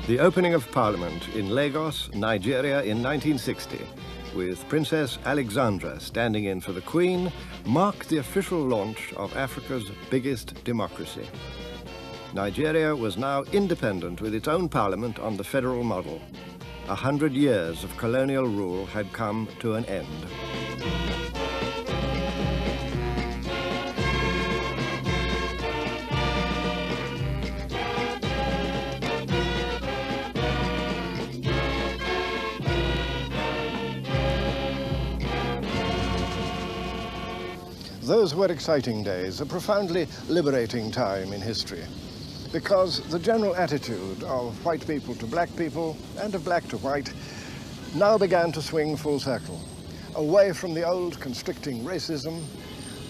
The opening of Parliament in Lagos, Nigeria in 1960, with Princess Alexandra standing in for the Queen, marked the official launch of Africa's biggest democracy. Nigeria was now independent with its own parliament on the federal model. 100 years of colonial rule had come to an end. Those were exciting days, a profoundly liberating time in history, because the general attitude of white people to black people and of black to white now began to swing full circle, away from the old constricting racism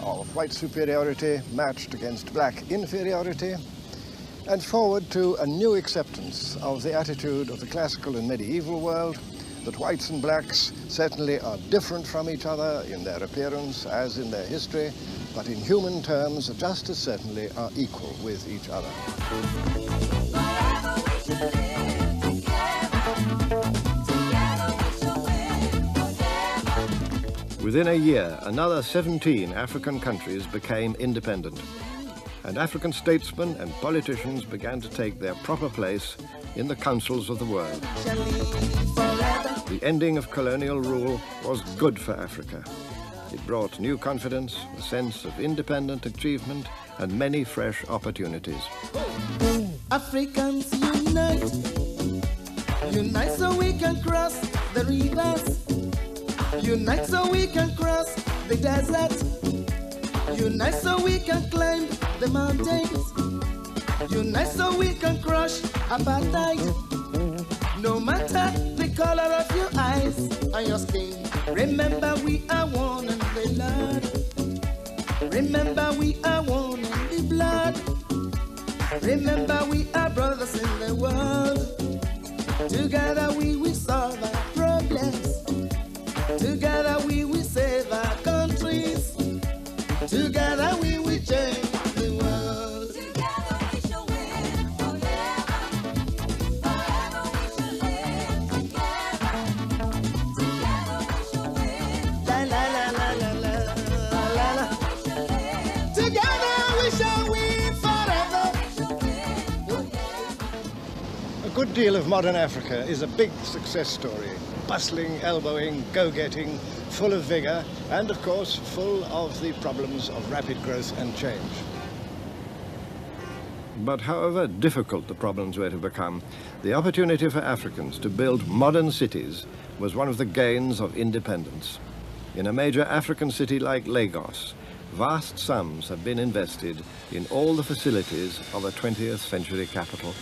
of white superiority matched against black inferiority, and forward to a new acceptance of the attitude of the classical and medieval world that whites and blacks certainly are different from each other in their appearance as in their history, but in human terms just as certainly are equal with each other. Within a year, another 17 African countries became independent, and African statesmen and politicians began to take their proper place in the councils of the world. The ending of colonial rule was good for Africa. It brought new confidence, a sense of independent achievement, and many fresh opportunities. Africans unite, unite so we can cross the rivers, unite so we can cross the desert, unite so we can climb the mountains, unite so we can crush apartheid. No matter the color of your eyes and your skin, remember we are one in the blood. Remember we are one in the blood. Remember we are brothers in the world. Together we will solve our problems. Together we will save our countries. Together we will change the world. A good deal of modern Africa is a big success story, bustling, elbowing, go-getting, full of vigor, and of course full of the problems of rapid growth and change. But however difficult the problems were to become, the opportunity for Africans to build modern cities was one of the gains of independence. In a major African city like Lagos, vast sums have been invested in all the facilities of a 20th century capital.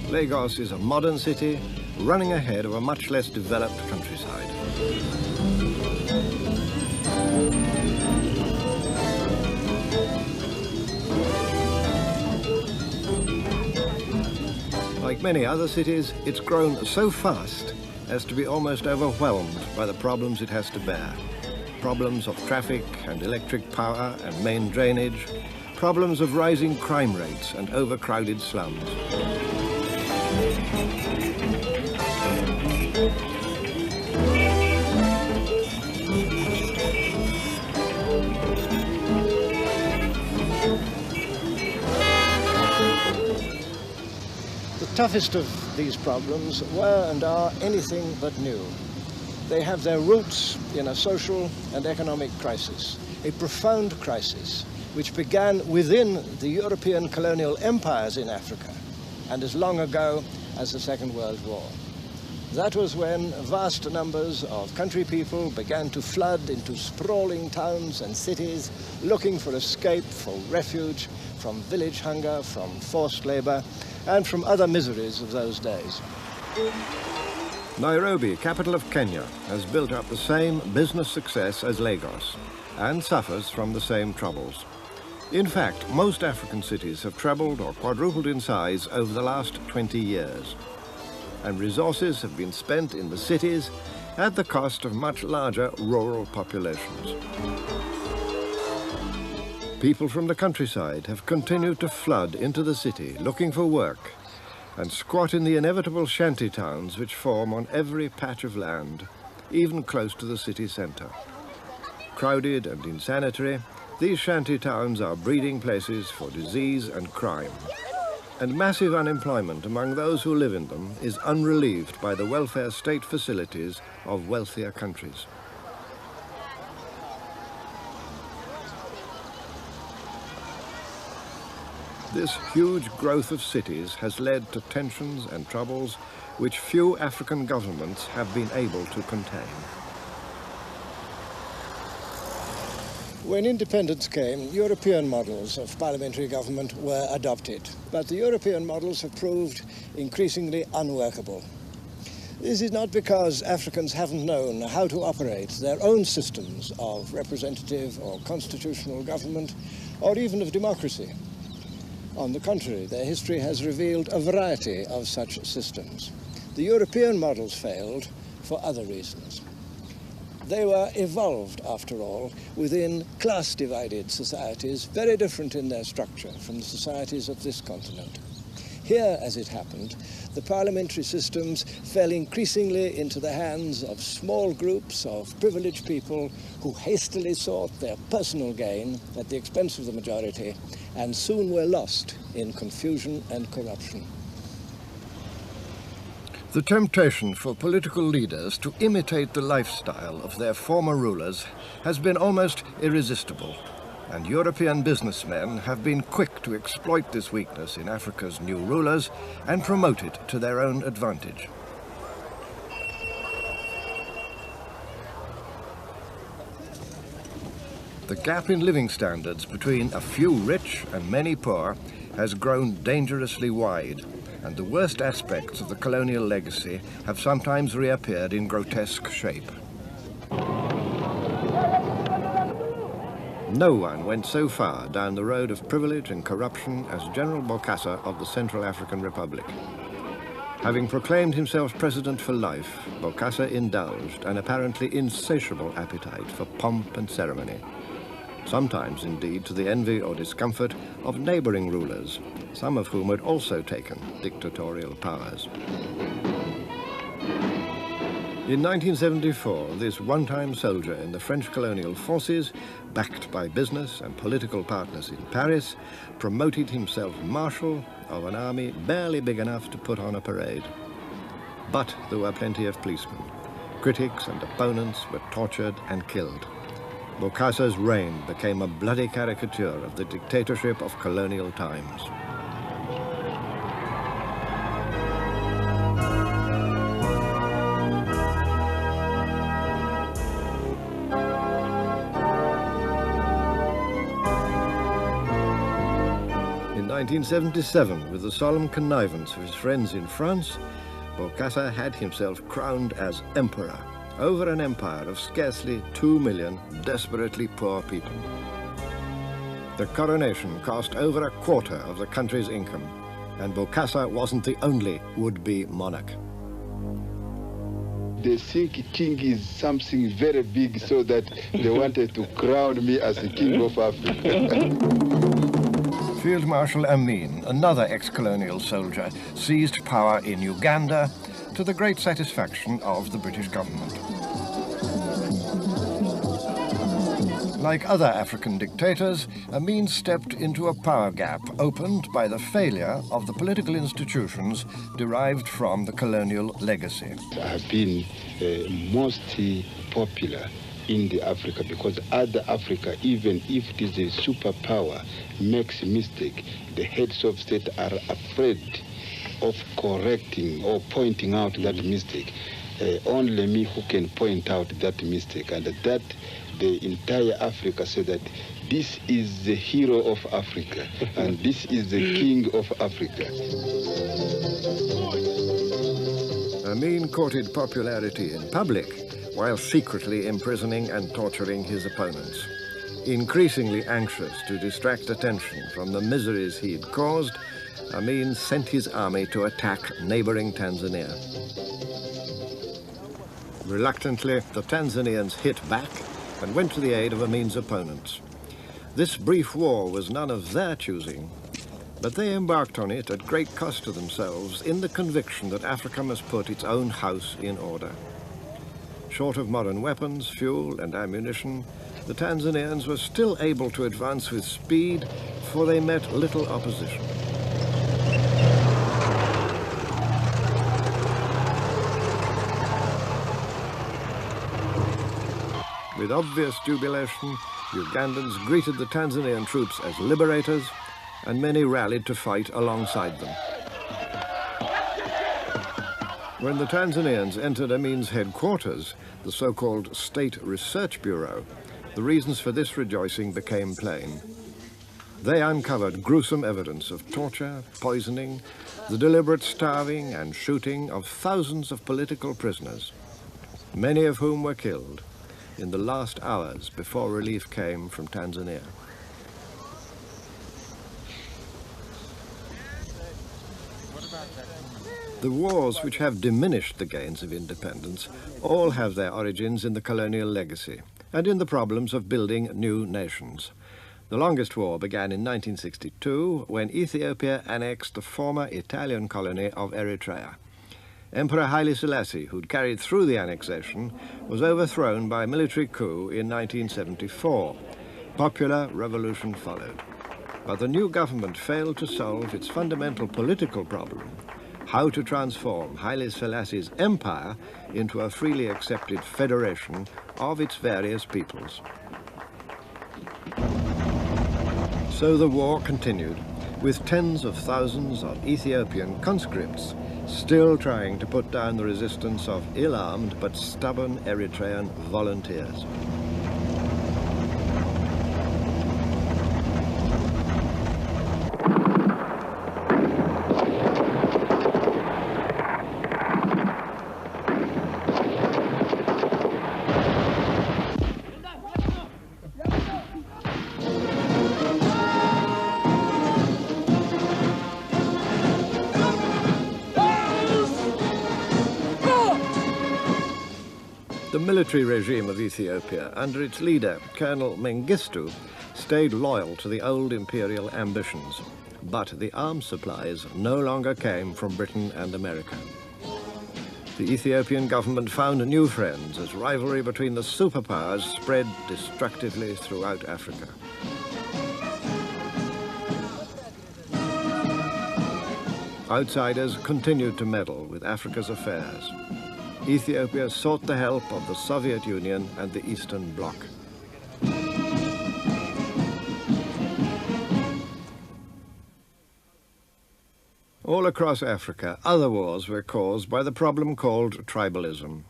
Lagos is a modern city running ahead of a much less developed countryside. Like many other cities, it's grown so fast as to be almost overwhelmed by the problems it has to bear. Problems of traffic and electric power and main drainage, problems of rising crime rates and overcrowded slums. The toughest of these problems were and are anything but new. They have their roots in a social and economic crisis, a profound crisis which began within the European colonial empires in Africa and as long ago as the Second World War. That was when vast numbers of country people began to flood into sprawling towns and cities, looking for escape, for refuge from village hunger, from forced labor, and from other miseries of those days. Nairobi, capital of Kenya, has built up the same business success as Lagos and suffers from the same troubles. In fact, most African cities have trebled or quadrupled in size over the last 20 years. and resources have been spent in the cities at the cost of much larger rural populations. People from the countryside have continued to flood into the city looking for work and squat in the inevitable shanty towns which form on every patch of land, even close to the city centre. Crowded and insanitary, these shanty towns are breeding places for disease and crime. And massive unemployment among those who live in them is unrelieved by the welfare state facilities of wealthier countries. This huge growth of cities has led to tensions and troubles which few African governments have been able to contain. When independence came, European models of parliamentary government were adopted, but the European models have proved increasingly unworkable. This is not because Africans haven't known how to operate their own systems of representative or constitutional government, or even of democracy. On the contrary, their history has revealed a variety of such systems. The European models failed for other reasons. They were evolved, after all, within class-divided societies, very different in their structure from the societies of this continent. Here, as it happened, the parliamentary systems fell increasingly into the hands of small groups of privileged people who hastily sought their personal gain at the expense of the majority and soon were lost in confusion and corruption. The temptation for political leaders to imitate the lifestyle of their former rulers has been almost irresistible, and European businessmen have been quick to exploit this weakness in Africa's new rulers and promote it to their own advantage. The gap in living standards between a few rich and many poor has grown dangerously wide, and the worst aspects of the colonial legacy have sometimes reappeared in grotesque shape. No one went so far down the road of privilege and corruption as General Bokassa of the Central African Republic. Having proclaimed himself president for life, Bokassa indulged an apparently insatiable appetite for pomp and ceremony, sometimes indeed to the envy or discomfort of neighbouring rulers, some of whom had also taken dictatorial powers. In 1974, this one-time soldier in the French colonial forces, backed by business and political partners in Paris, promoted himself marshal of an army barely big enough to put on a parade. But there were plenty of policemen. Critics and opponents were tortured and killed. Bokassa's reign became a bloody caricature of the dictatorship of colonial times. In 1977, with the solemn connivance of his friends in France, Bokassa had himself crowned as emperor over an empire of scarcely 2 million desperately poor people. The coronation cost over a quarter of the country's income, and Bokassa wasn't the only would-be monarch. They think king is something very big, so that they wanted to crown me as the king of Africa. Field Marshal Amin, another ex-colonial soldier, seized power in Uganda to the great satisfaction of the British government. Like other African dictators, Amin stepped into a power gap opened by the failure of the political institutions derived from the colonial legacy. I have been most popular in the Africa because other Africa, even if it is a superpower, makes a mistake, the heads of state are afraid of correcting or pointing out that mistake. Only me who can point out that mistake, and that the entire Africa said that this is the hero of Africa and this is the king of Africa. Amin courted popularity in public while secretly imprisoning and torturing his opponents. Increasingly anxious to distract attention from the miseries he'd caused, Amin sent his army to attack neighboring Tanzania. Reluctantly, the Tanzanians hit back and went to the aid of Amin's opponents. This brief war was none of their choosing, but they embarked on it at great cost to themselves in the conviction that Africa must put its own house in order. Short of modern weapons, fuel and ammunition, the Tanzanians were still able to advance with speed, for they met little opposition. With obvious jubilation, Ugandans greeted the Tanzanian troops as liberators, and many rallied to fight alongside them. When the Tanzanians entered Amin's headquarters, the so-called State Research Bureau, the reasons for this rejoicing became plain. They uncovered gruesome evidence of torture, poisoning, the deliberate starving and shooting of thousands of political prisoners, many of whom were killed in the last hours before relief came from Tanzania. The wars which have diminished the gains of independence all have their origins in the colonial legacy and in the problems of building new nations. The longest war began in 1962 when Ethiopia annexed the former Italian colony of Eritrea. Emperor Haile Selassie, who'd carried through the annexation, was overthrown by a military coup in 1974. Popular revolution followed. But the new government failed to solve its fundamental political problem: how to transform Haile Selassie's empire into a freely accepted federation of its various peoples. So the war continued, with tens of thousands of Ethiopian conscripts still trying to put down the resistance of ill-armed but stubborn Eritrean volunteers. The military regime of Ethiopia, under its leader, Colonel Mengistu, stayed loyal to the old imperial ambitions, but the arms supplies no longer came from Britain and America. The Ethiopian government found new friends as rivalry between the superpowers spread destructively throughout Africa. Outsiders continued to meddle with Africa's affairs. Ethiopia sought the help of the Soviet Union and the Eastern Bloc. All across Africa, other wars were caused by the problem called tribalism.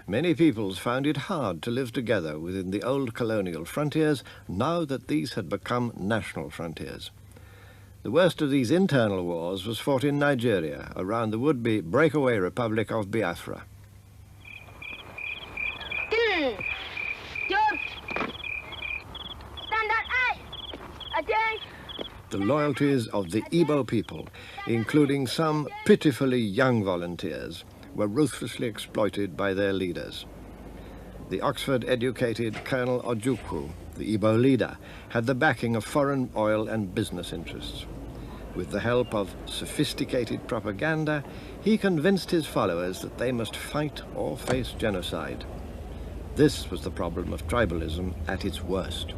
Many peoples found it hard to live together within the old colonial frontiers now that these had become national frontiers. The worst of these internal wars was fought in Nigeria, around the would-be breakaway Republic of Biafra. The loyalties of the Igbo people, including some pitifully young volunteers, were ruthlessly exploited by their leaders. The Oxford-educated Colonel Ojukwu, the Igbo leader, had the backing of foreign oil and business interests. With the help of sophisticated propaganda, he convinced his followers that they must fight or face genocide. This was the problem of tribalism at its worst.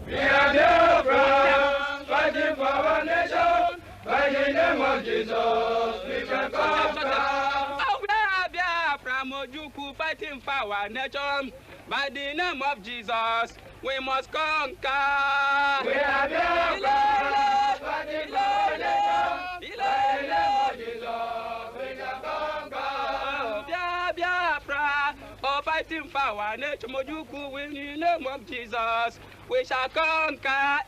We are Biafra, fighting for our nation, by the name of Jesus, we shall conquer. Oh, we are Biafra, Ojukwu, fighting for our nation, by the name of Jesus, we must conquer. We are Biafra, fighting for our nation, by the name of Jesus, we shall conquer. Oh, Biafra, oh, fighting for our nation, Ojukwu, in the name of Jesus, we shall conquer.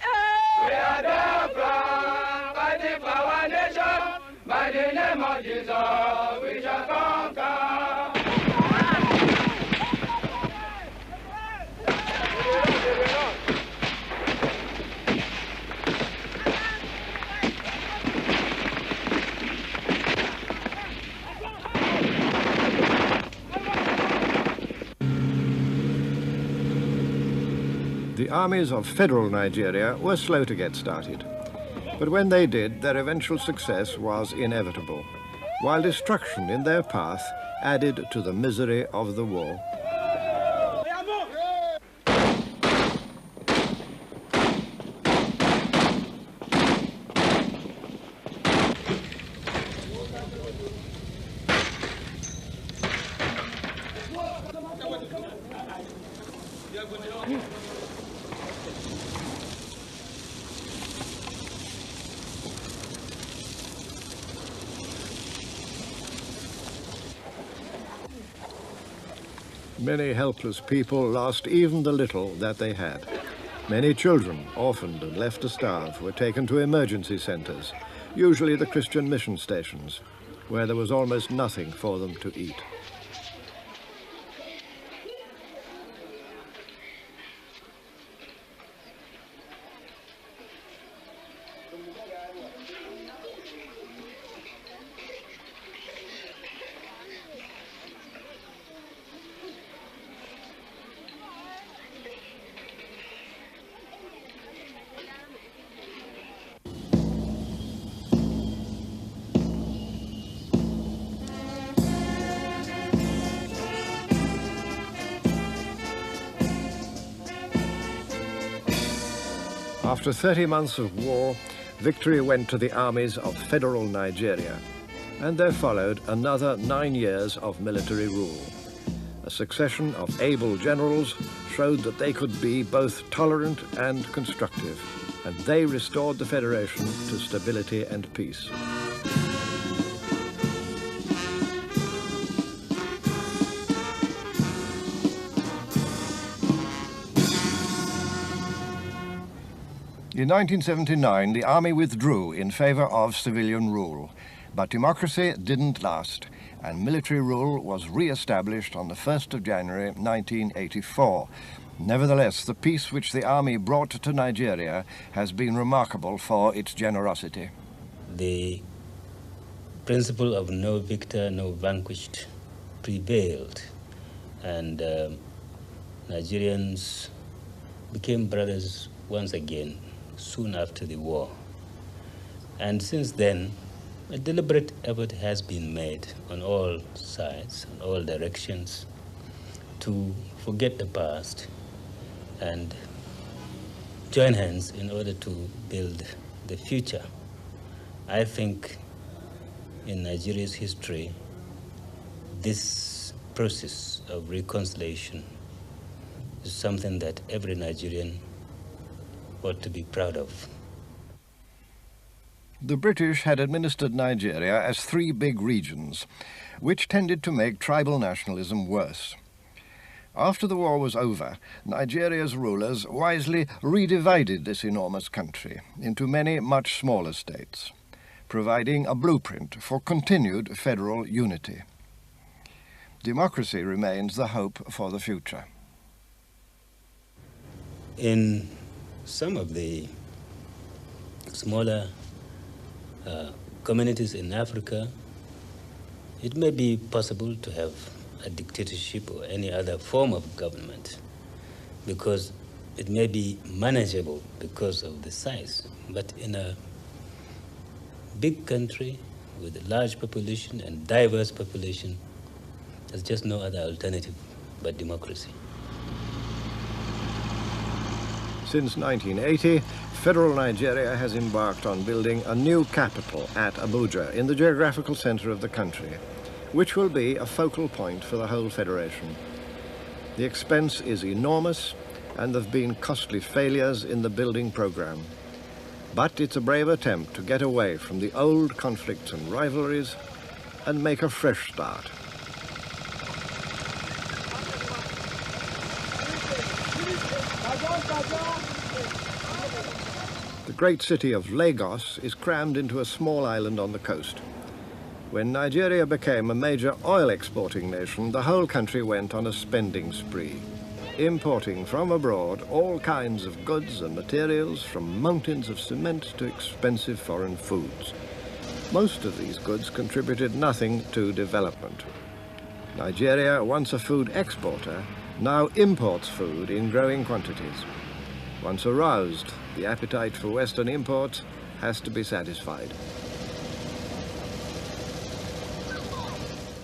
We are Biafra, fighting for our nation, by the name of Jesus, we shall conquer. The armies of federal Nigeria were slow to get started, but when they did, their eventual success was inevitable, while destruction in their path added to the misery of the war. Many helpless people lost even the little that they had. Many children, orphaned and left to starve, were taken to emergency centers, usually the Christian mission stations, where there was almost nothing for them to eat. After 30 months of war, victory went to the armies of federal Nigeria, and there followed another 9 years of military rule. A succession of able generals showed that they could be both tolerant and constructive, and they restored the Federation to stability and peace. In 1979, the army withdrew in favor of civilian rule, but democracy didn't last, and military rule was re-established on the 1st of January 1984. Nevertheless, the peace which the army brought to Nigeria has been remarkable for its generosity. The principle of no victor, no vanquished prevailed, and Nigerians became brothers once again soon after the war. And since then, a deliberate effort has been made on all sides, on all directions, to forget the past and join hands in order to build the future. I think in Nigeria's history, this process of reconciliation is something that every Nigerian ought to be proud of. The British had administered Nigeria as 3 big regions, which tended to make tribal nationalism worse. After the war was over, Nigeria's rulers wisely redivided this enormous country into many much smaller states, providing a blueprint for continued federal unity. Democracy remains the hope for the future. In some of the smaller communities in Africa, it may be possible to have a dictatorship or any other form of government because it may be manageable because of the size. But in a big country with a large population and diverse population, there's just no other alternative but democracy. Since 1980, federal Nigeria has embarked on building a new capital at Abuja in the geographical center of the country, which will be a focal point for the whole federation. The expense is enormous, and there have been costly failures in the building program. But it's a brave attempt to get away from the old conflicts and rivalries and make a fresh start. The great city of Lagos is crammed into a small island on the coast. When Nigeria became a major oil exporting nation, the whole country went on a spending spree, importing from abroad all kinds of goods and materials, from mountains of cement to expensive foreign foods. Most of these goods contributed nothing to development. Nigeria, once a food exporter, now imports food in growing quantities. Once aroused, the appetite for Western imports has to be satisfied.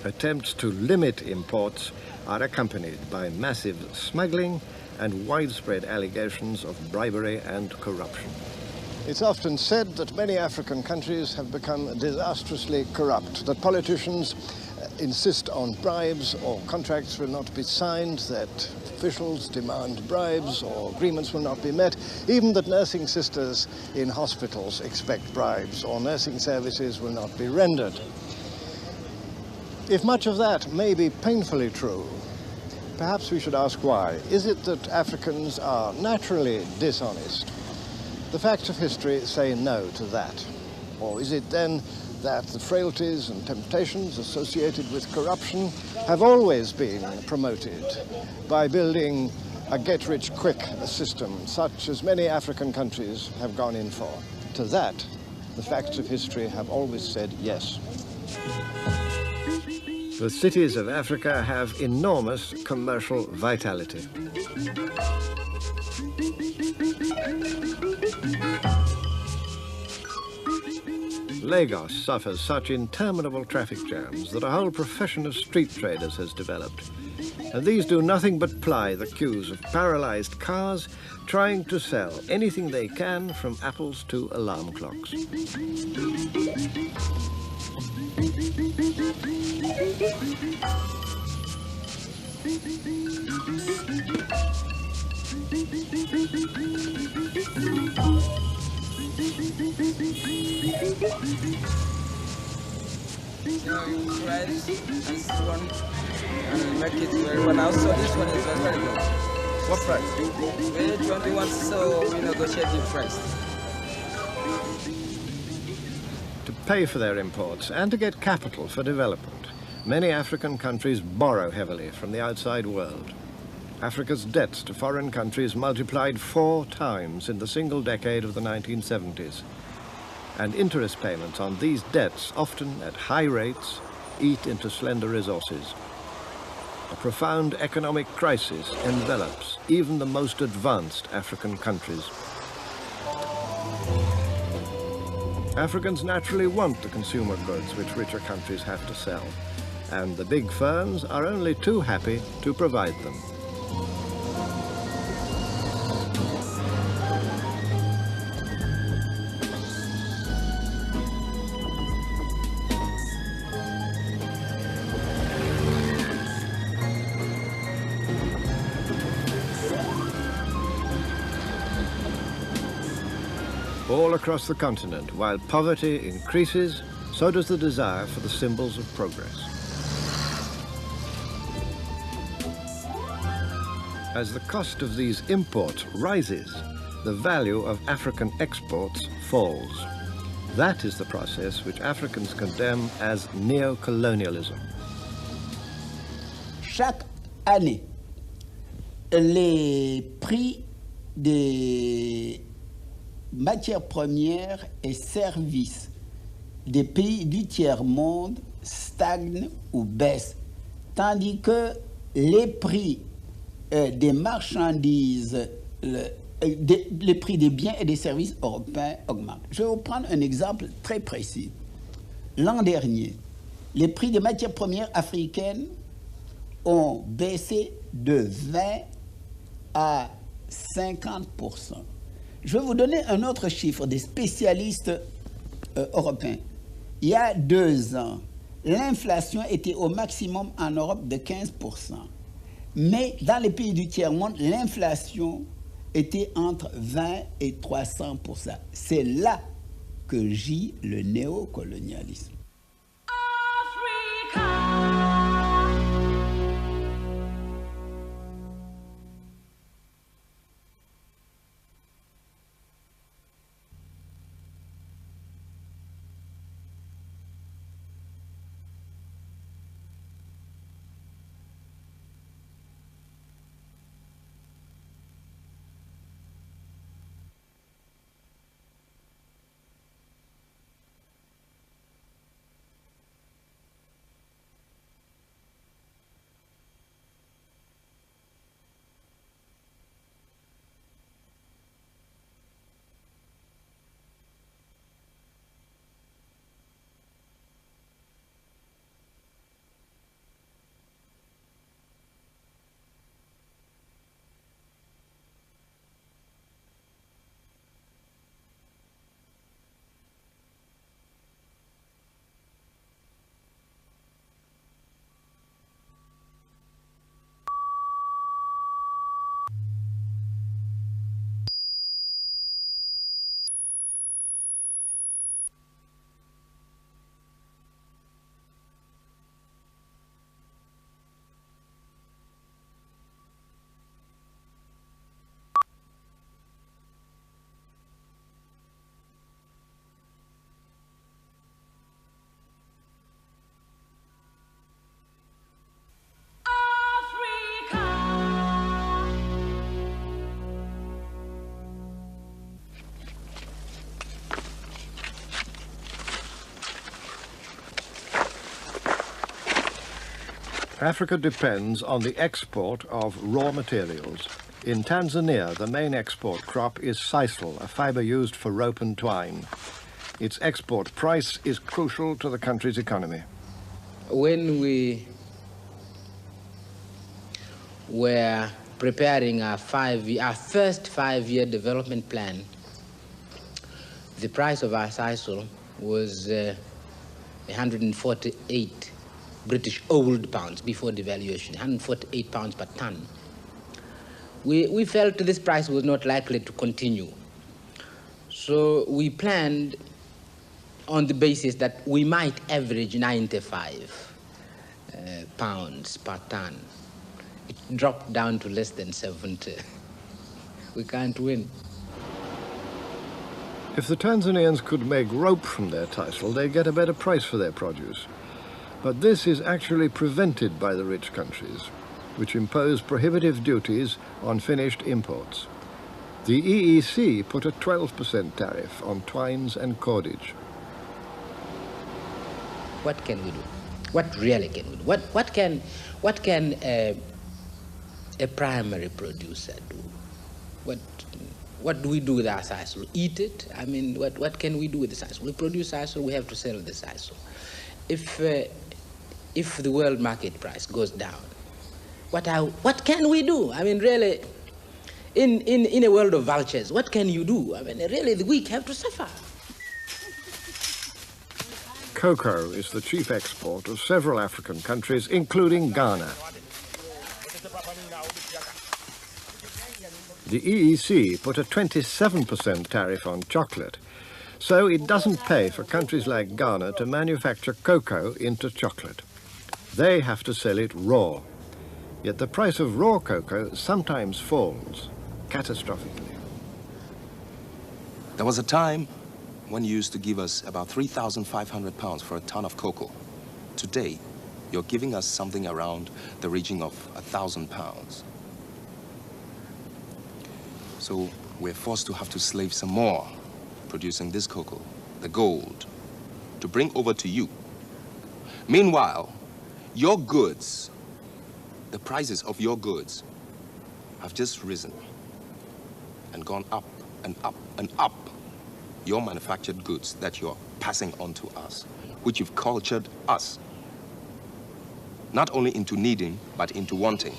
Attempts to limit imports are accompanied by massive smuggling and widespread allegations of bribery and corruption. It's often said that many African countries have become disastrously corrupt, that politicians insist on bribes or contracts will not be signed, that officials demand bribes or agreements will not be met, even that nursing sisters in hospitals expect bribes or nursing services will not be rendered. If much of that may be painfully true, perhaps we should ask why. Is it that Africans are naturally dishonest? The facts of history say no to that. Or is it then that the frailties and temptations associated with corruption have always been promoted by building a get-rich-quick system, such as many African countries have gone in for? To that, the facts of history have always said yes. The cities of Africa have enormous commercial vitality. Lagos suffers such interminable traffic jams that a whole profession of street traders has developed. And these do nothing but ply the queues of paralyzed cars, trying to sell anything they can, from apples to alarm clocks. Price this one and make it very well. Also, this one is very good. What price? Which one do you want? So we negotiate the price. To pay for their imports and to get capital for development, many African countries borrow heavily from the outside world. Africa's debts to foreign countries multiplied 4 times in the single decade of the 1970s. And interest payments on these debts, often at high rates, eat into slender resources. A profound economic crisis envelops even the most advanced African countries. Africans naturally want the consumer goods which richer countries have to sell, and the big firms are only too happy to provide them. All across the continent, while poverty increases, so does the desire for the symbols of progress. As the cost of these imports rises, the value of African exports falls. That is the process which Africans condemn as neo-colonialism. Chaque année, les prix des matières premières et services des pays du tiers-monde stagnent ou baissent, tandis que les prix des marchandises, les prix des biens et des services européens augmentent. Je vais vous prendre un exemple très précis. L'an dernier, les prix des matières premières africaines ont baissé de 20 à 50%. Je vais vous donner un autre chiffre des spécialistes européens. Il y a 2 ans, l'inflation était au maximum en Europe de 15%. Mais dans les pays du tiers-monde, l'inflation était entre 20 et 300%. C'est là que gît le néocolonialisme. Africa depends on the export of raw materials. In Tanzania, the main export crop is sisal, a fibre used for rope and twine. Its export price is crucial to the country's economy. When we were preparing our first five-year development plan, the price of our sisal was 148 British old pounds before devaluation, 148 pounds per ton. We felt this price was not likely to continue. So we planned on the basis that we might average 95 pounds per ton. It dropped down to less than 70. We can't win. If the Tanzanians could make rope from their sisal, they'd get a better price for their produce. But this is actually prevented by the rich countries, which impose prohibitive duties on finished imports. The EEC put a 12% tariff on twines and cordage. What can we do? What really can we do? What can a primary producer do? What do we do with our sisal? Eat it? I mean, what can we do with the sisal? We produce sisal, we have to sell the sisal. If the world market price goes down, what can we do? I mean, really, in a world of vultures, what can you do? I mean, really, the weak have to suffer. Cocoa is the chief export of several African countries, including Ghana. The EEC put a 27% tariff on chocolate, so it doesn't pay for countries like Ghana to manufacture cocoa into chocolate. They have to sell it raw. Yet the price of raw cocoa sometimes falls, catastrophically. There was a time when you used to give us about 3,500 pounds for a ton of cocoa. Today, you're giving us something around the region of 1,000 pounds. So we're forced to have to slave some more, producing this cocoa, the gold, to bring over to you. Meanwhile, your goods, the prices of your goods have just risen and gone up and up and up. Your manufactured goods that you're passing on to us, which you've cultured us, not only into needing, but into wanting.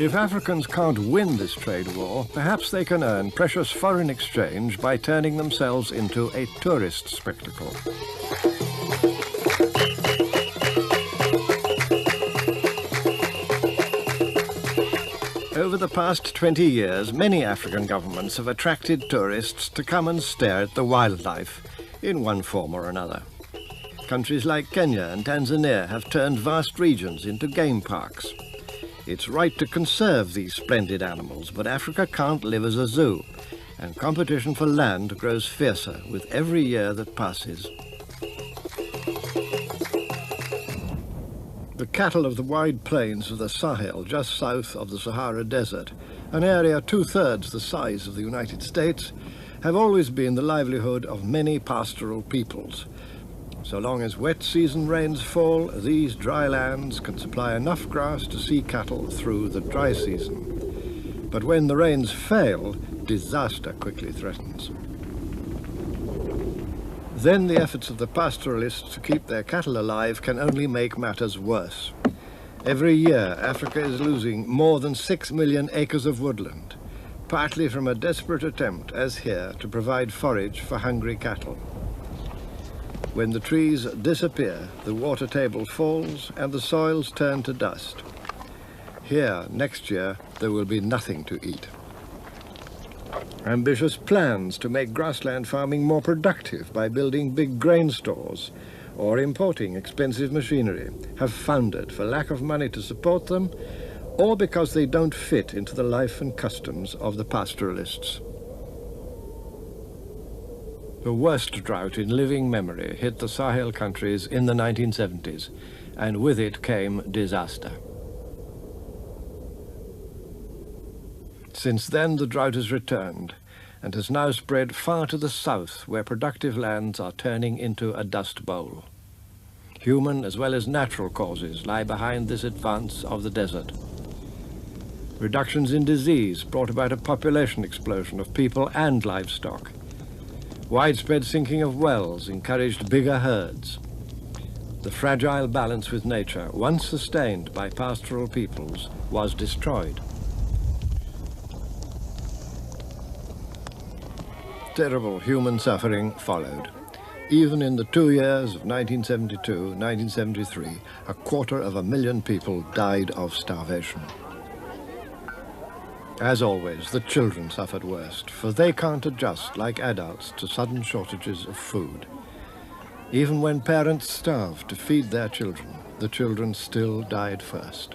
If Africans can't win this trade war, perhaps they can earn precious foreign exchange by turning themselves into a tourist spectacle. Over the past 20 years, many African governments have attracted tourists to come and stare at the wildlife in one form or another. Countries like Kenya and Tanzania have turned vast regions into game parks. It's right to conserve these splendid animals, but Africa can't live as a zoo, and competition for land grows fiercer with every year that passes. The cattle of the wide plains of the Sahel, just south of the Sahara Desert, an area 2/3 the size of the United States, have always been the livelihood of many pastoral peoples. So long as wet season rains fall, these dry lands can supply enough grass to see cattle through the dry season. But when the rains fail, disaster quickly threatens. Then the efforts of the pastoralists to keep their cattle alive can only make matters worse. Every year, Africa is losing more than 6 million acres of woodland, partly from a desperate attempt, as here, to provide forage for hungry cattle. When the trees disappear, the water table falls and the soils turn to dust. Here, next year, there will be nothing to eat. Ambitious plans to make grassland farming more productive by building big grain stores or importing expensive machinery have foundered for lack of money to support them or because they don't fit into the life and customs of the pastoralists. The worst drought in living memory hit the Sahel countries in the 1970s, and with it came disaster. Since then, the drought has returned and has now spread far to the south, where productive lands are turning into a dust bowl. Human as well as natural causes lie behind this advance of the desert. Reductions in disease brought about a population explosion of people and livestock. Widespread sinking of wells encouraged bigger herds. The fragile balance with nature, once sustained by pastoral peoples, was destroyed. Terrible human suffering followed. Even in the 2 years of 1972-1973, 250,000 people died of starvation. As always, the children suffered worst, for they can't adjust like adults to sudden shortages of food. Even when parents starved to feed their children, the children still died first.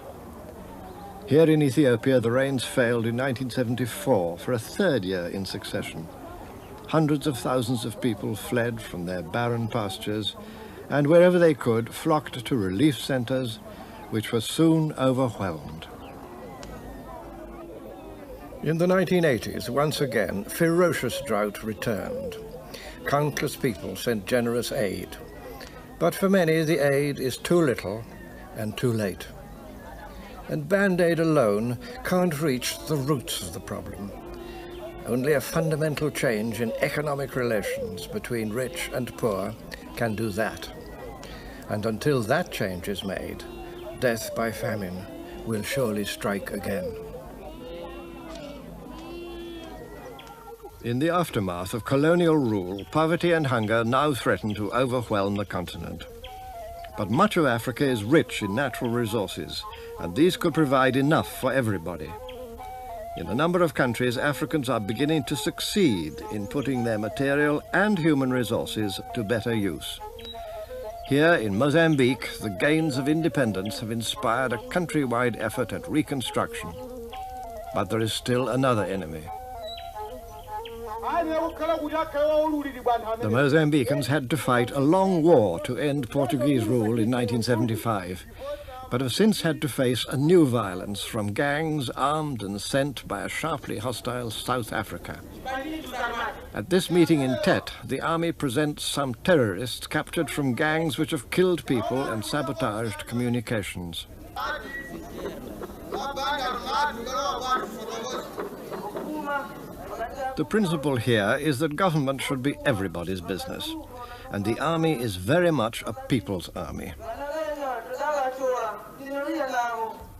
Here in Ethiopia, the rains failed in 1974 for a third year in succession. Hundreds of thousands of people fled from their barren pastures and wherever they could flocked to relief centers, which were soon overwhelmed. In the 1980s, once again, ferocious drought returned. Countless people sent generous aid. But for many, the aid is too little and too late. And Band-Aid alone can't reach the roots of the problem. Only a fundamental change in economic relations between rich and poor can do that. And until that change is made, death by famine will surely strike again. In the aftermath of colonial rule, poverty and hunger now threaten to overwhelm the continent. But much of Africa is rich in natural resources, and these could provide enough for everybody. In a number of countries, Africans are beginning to succeed in putting their material and human resources to better use. Here in Mozambique, the gains of independence have inspired a countrywide effort at reconstruction. But there is still another enemy. The Mozambicans had to fight a long war to end Portuguese rule in 1975, but have since had to face a new violence from gangs armed and sent by a sharply hostile South Africa. At this meeting in Tet, the army presents some terrorists captured from gangs which have killed people and sabotaged communications. The principle here is that government should be everybody's business, and the army is very much a people's army.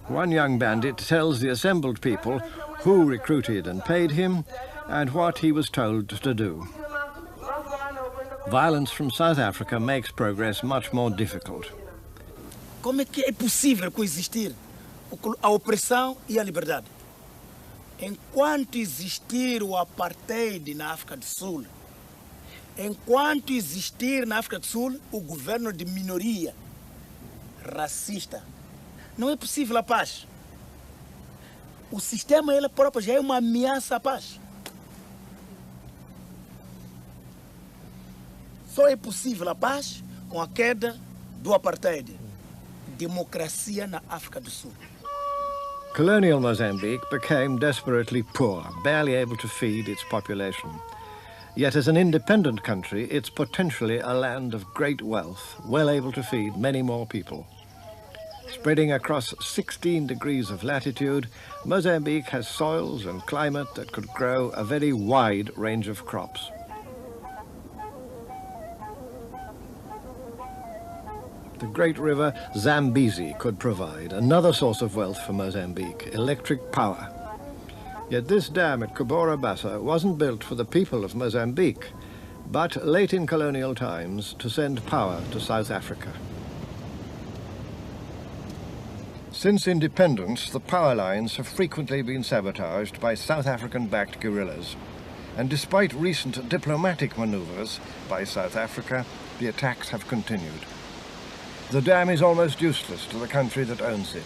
One young bandit tells the assembled people who recruited and paid him and what he was told to do. Violence from South Africa makes progress much more difficult. Como é que é possível coexistir a opressão e a liberdade? Enquanto existir o apartheid na África do Sul, enquanto existir na África do Sul o governo de minoria racista, não é possível a paz. O sistema ele próprio já é uma ameaça à paz. Só é possível a paz com a queda do apartheid. Democracia na África do Sul. Colonial Mozambique became desperately poor, barely able to feed its population. Yet as an independent country, it's potentially a land of great wealth, well able to feed many more people. Spreading across 16 degrees of latitude, Mozambique has soils and climate that could grow a very wide range of crops. The great river Zambezi could provide another source of wealth for Mozambique, electric power. Yet this dam at Cahora Bassa wasn't built for the people of Mozambique, but late in colonial times to send power to South Africa. Since independence, the power lines have frequently been sabotaged by South African-backed guerrillas. And despite recent diplomatic maneuvers by South Africa, the attacks have continued. The dam is almost useless to the country that owns it,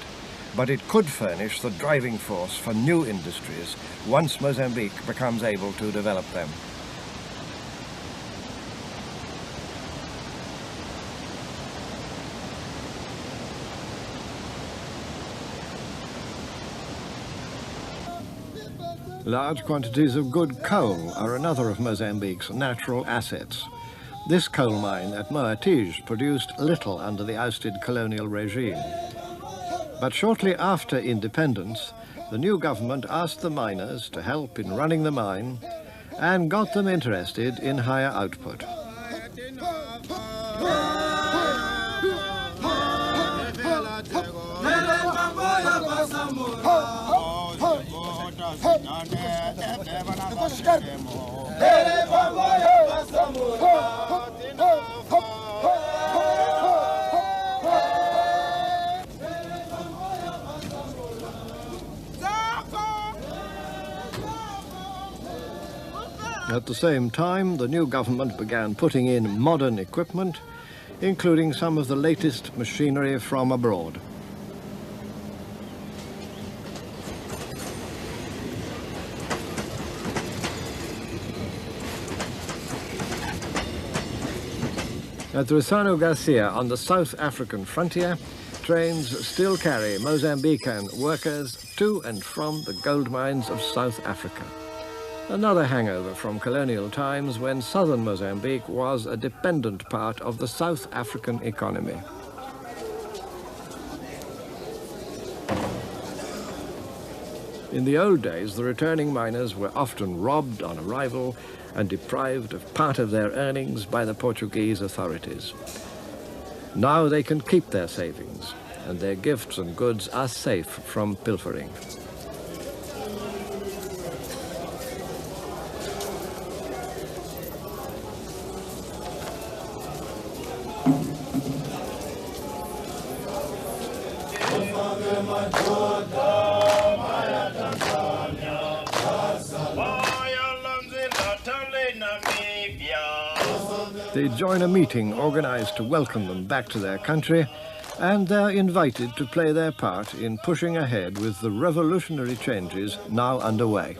but it could furnish the driving force for new industries once Mozambique becomes able to develop them. Large quantities of good coal are another of Mozambique's natural assets. This coal mine at Moatige produced little under the ousted colonial regime. But shortly after independence, the new government asked the miners to help in running the mine and got them interested in higher output. At the same time, the new government began putting in modern equipment, including some of the latest machinery from abroad. At Rissano Garcia on the South African frontier, trains still carry Mozambican workers to and from the gold mines of South Africa. Another hangover from colonial times when southern Mozambique was a dependent part of the South African economy. In the old days, the returning miners were often robbed on arrival and deprived of part of their earnings by the Portuguese authorities. Now they can keep their savings, and their gifts and goods are safe from pilfering. They join a meeting organized to welcome them back to their country, and they're invited to play their part in pushing ahead with the revolutionary changes now underway.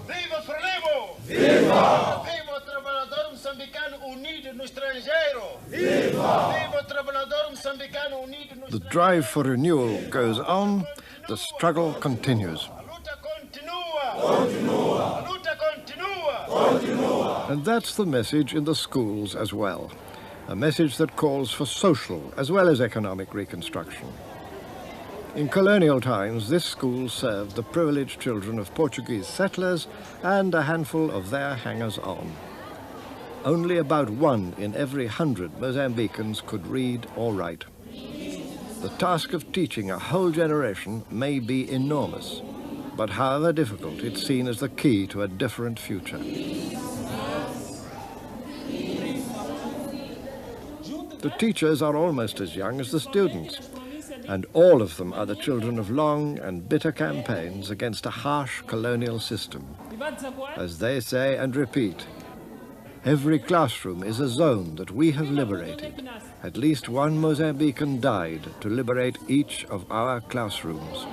Viva Frelimo! Viva! Viva o trabalhador moçambicano unido no estrangeiro! Viva! Viva o trabalhador moçambicano unido no estrangeiro! The drive for renewal goes on, the struggle continues. A luta continua! Continua! A luta continua! Continua! And that's the message in the schools as well. A message that calls for social as well as economic reconstruction. In colonial times, this school served the privileged children of Portuguese settlers and a handful of their hangers-on. Only about 1 in every 100 Mozambicans could read or write. The task of teaching a whole generation may be enormous, but however difficult, it's seen as the key to a different future. The teachers are almost as young as the students, and all of them are the children of long and bitter campaigns against a harsh colonial system. As they say and repeat, every classroom is a zone that we have liberated. At least one Mozambican died to liberate each of our classrooms.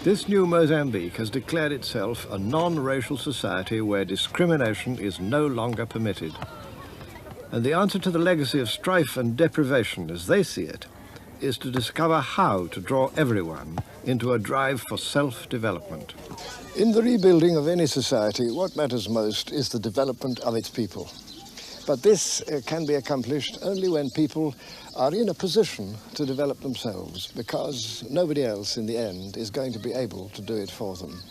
This new Mozambique has declared itself a non-racial society where discrimination is no longer permitted. And the answer to the legacy of strife and deprivation, as they see it, is to discover how to draw everyone into a drive for self-development. In the rebuilding of any society, what matters most is the development of its people. But this can be accomplished only when people are in a position to develop themselves, because nobody else in the end is going to be able to do it for them.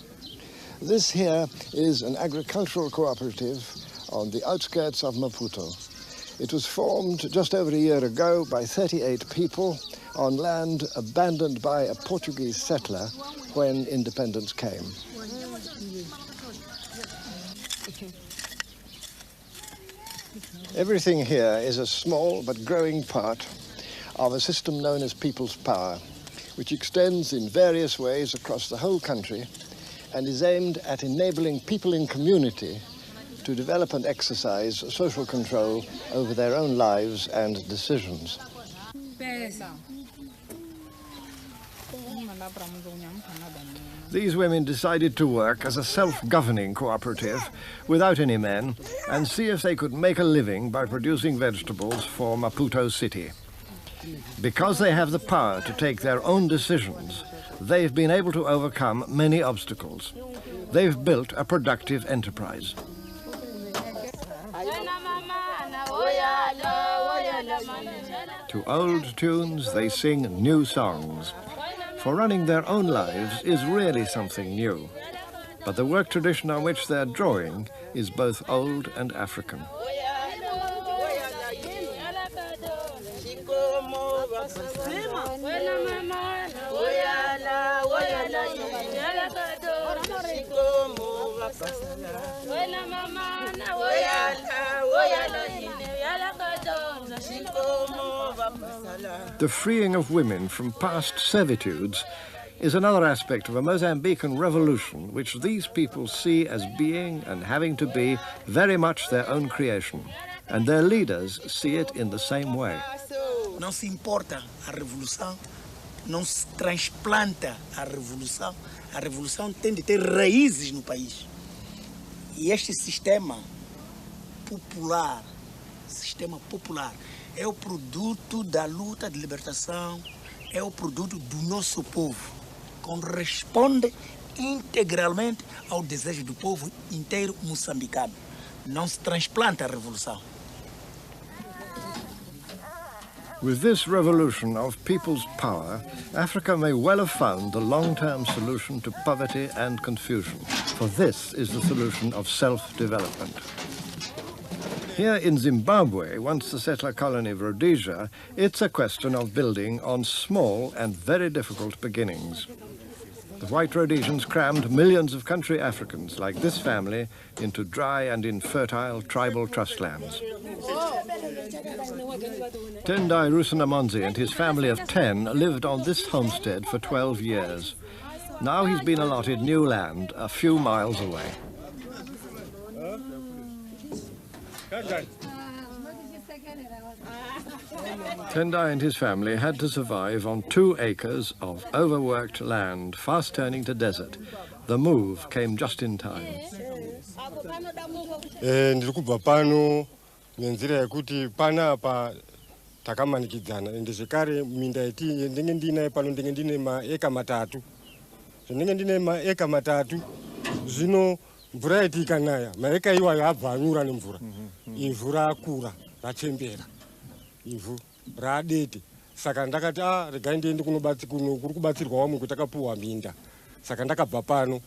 This here is an agricultural cooperative on the outskirts of Maputo. It was formed just over a year ago by 38 people on land abandoned by a Portuguese settler when independence came. Everything here is a small but growing part of a system known as People's Power, which extends in various ways across the whole country and is aimed at enabling people in community to develop and exercise social control over their own lives and decisions. These women decided to work as a self-governing cooperative without any men and see if they could make a living by producing vegetables for Maputo city. Because they have the power to take their own decisions, they've been able to overcome many obstacles. They've built a productive enterprise. To old tunes, they sing new songs. For running their own lives is really something new. But the work tradition on which they're drawing is both old and African. The freeing of women from past servitudes is another aspect of a Mozambican revolution which these people see as being and having to be very much their own creation, and their leaders see it in the same way. Não se importa a revolução, não se transplanta a revolução tem de ter raízes no país. E este sistema popular é o produto da luta de libertação, é o produto do nosso povo, corresponde integralmente ao desejo do povo inteiro moçambicano. Não se transplanta a revolução. With this revolution of people's power, Africa may well have found the long-term solution to poverty and confusion, for this is the solution of self-development. Here in Zimbabwe, once the settler colony of Rhodesia, it's a question of building on small and very difficult beginnings. The white Rhodesians crammed millions of country Africans, like this family, into dry and infertile tribal trust lands. Tendai Rusanamonzi and his family of 10 lived on this homestead for 12 years. Now he's been allotted new land a few miles away. Tendai and his family had to survive on 2 acres of overworked land, fast turning to desert. The move came just in time. Ndikubva pano nenzira yekuti pana pa takamanikidzana ende zvekare minda yeti ndenge ndinaye pano ndenge ndine maeka matatu. Ndenge ndine maeka matatu zvino mvura yeti ikanaya maeka iwayo abva anyura nemvura. Ivhu rakura rachembera. Ivhu radete. Saka ndakati regai ndiende kuri kubatsirwa wamwe kuti takapuwa minda. Saka ndakabva pano.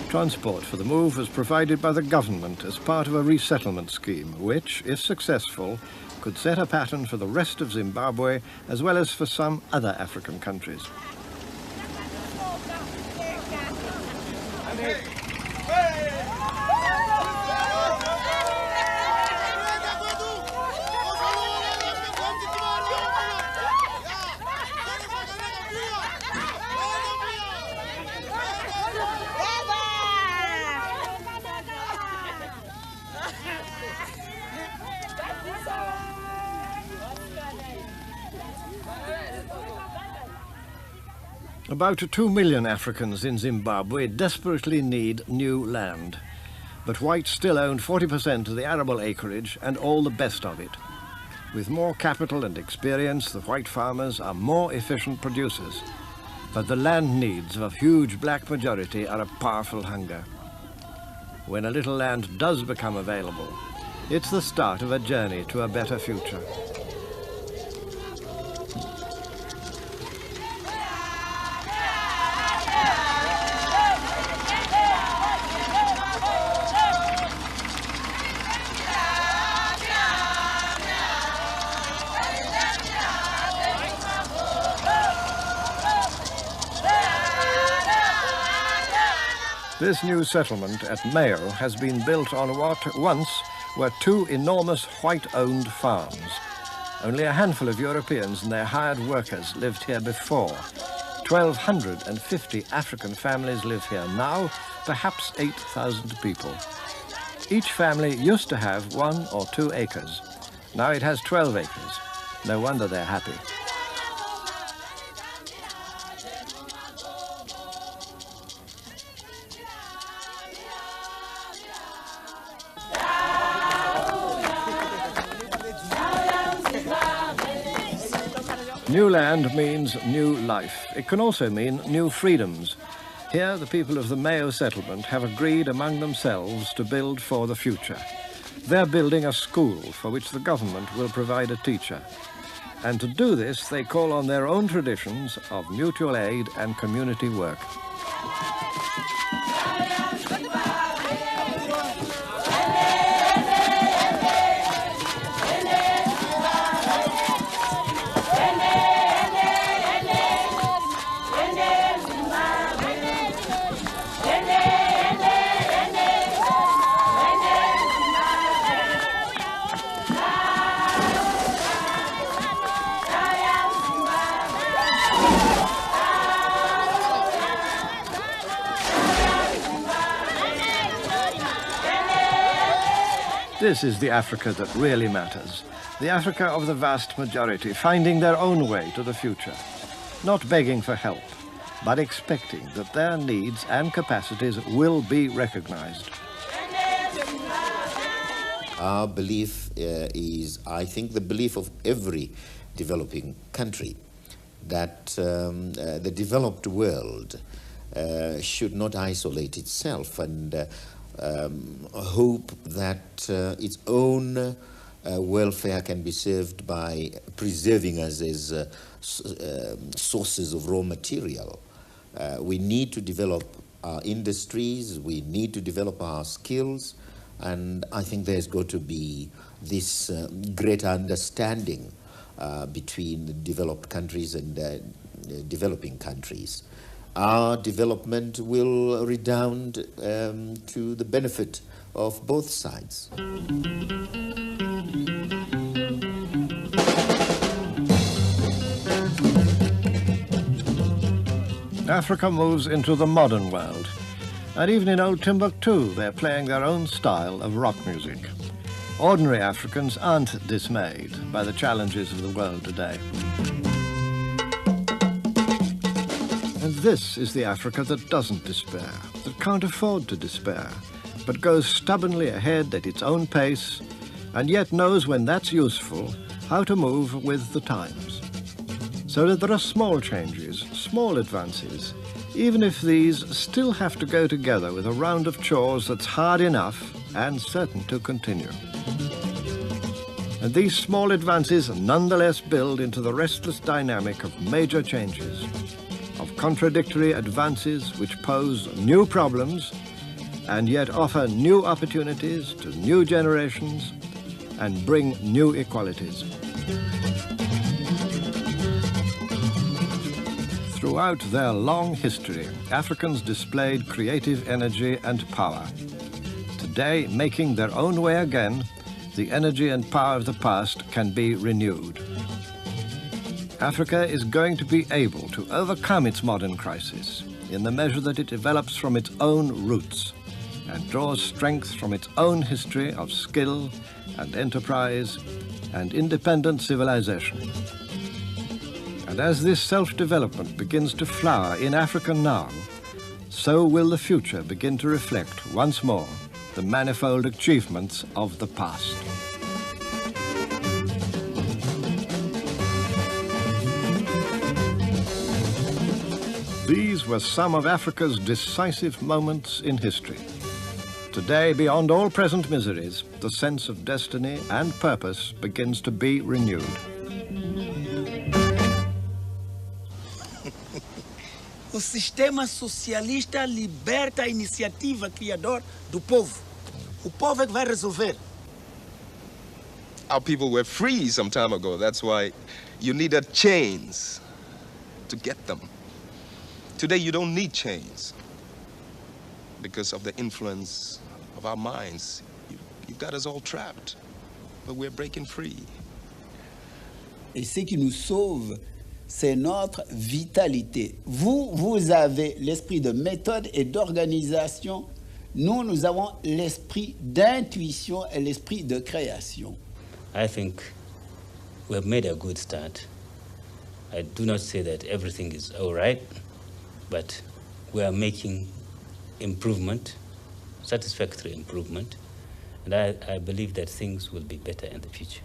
Transport for the move was provided by the government as part of a resettlement scheme, which, if successful, could set a pattern for the rest of Zimbabwe as well as for some other African countries. About 2 million Africans in Zimbabwe desperately need new land. But whites still own 40% of the arable acreage and all the best of it. With more capital and experience, the white farmers are more efficient producers. But the land needs of a huge black majority are a powerful hunger. When a little land does become available, it's the start of a journey to a better future. This new settlement at Mayo has been built on what once were 2 enormous white-owned farms. Only a handful of Europeans and their hired workers lived here before. 1,250 African families live here now, perhaps 8,000 people. Each family used to have 1 or 2 acres. Now it has 12 acres. No wonder they're happy. New land means new life. It can also mean new freedoms. Here, the people of the Mayo settlement have agreed among themselves to build for the future. They're building a school for which the government will provide a teacher. And to do this, they call on their own traditions of mutual aid and community work. This is the Africa that really matters. The Africa of the vast majority, finding their own way to the future. Not begging for help, but expecting that their needs and capacities will be recognized. Our belief is, I think, the belief of every developing country, that the developed world should not isolate itself and hope that its own welfare can be served by preserving us as sources of raw material. We need to develop our industries, we need to develop our skills, and I think there's got to be this greater understanding between developed countries and developing countries. Our development will redound to the benefit of both sides. Africa moves into the modern world, and even in old Timbuktu they're playing their own style of rock music. Ordinary Africans aren't dismayed by the challenges of the world today. And this is the Africa that doesn't despair, that can't afford to despair, but goes stubbornly ahead at its own pace, and yet knows when that's useful how to move with the times. So that there are small changes, small advances, even if these still have to go together with a round of chores that's hard enough and certain to continue. And these small advances nonetheless build into the restless dynamic of major changes, of contradictory advances which pose new problems and yet offer new opportunities to new generations and bring new equalities. Throughout their long history, Africans displayed creative energy and power. Today, making their own way again, the energy and power of the past can be renewed. Africa is going to be able to overcome its modern crisis in the measure that it develops from its own roots and draws strength from its own history of skill and enterprise and independent civilization. And as this self-development begins to flower in Africa now, so will the future begin to reflect once more the manifold achievements of the past. These were some of Africa's decisive moments in history. Today, beyond all present miseries, the sense of destiny and purpose begins to be renewed. O sistema socialista liberta a iniciativa criadora do povo. O povo é que vai resolver. Our people were free some time ago. That's why you needed chains to get them. Today, you don't need chains because of the influence of our minds. You've got us all trapped, but we're breaking free. Et ce qui nous sauve, c'est notre vitalité. Vous avez l'esprit de méthode et d'organisation. Nous avons l'esprit d'intuition et l'esprit de création. I think we have made a good start. I do not say that everything is all right, but we are making improvement, satisfactory improvement, and I believe that things will be better in the future.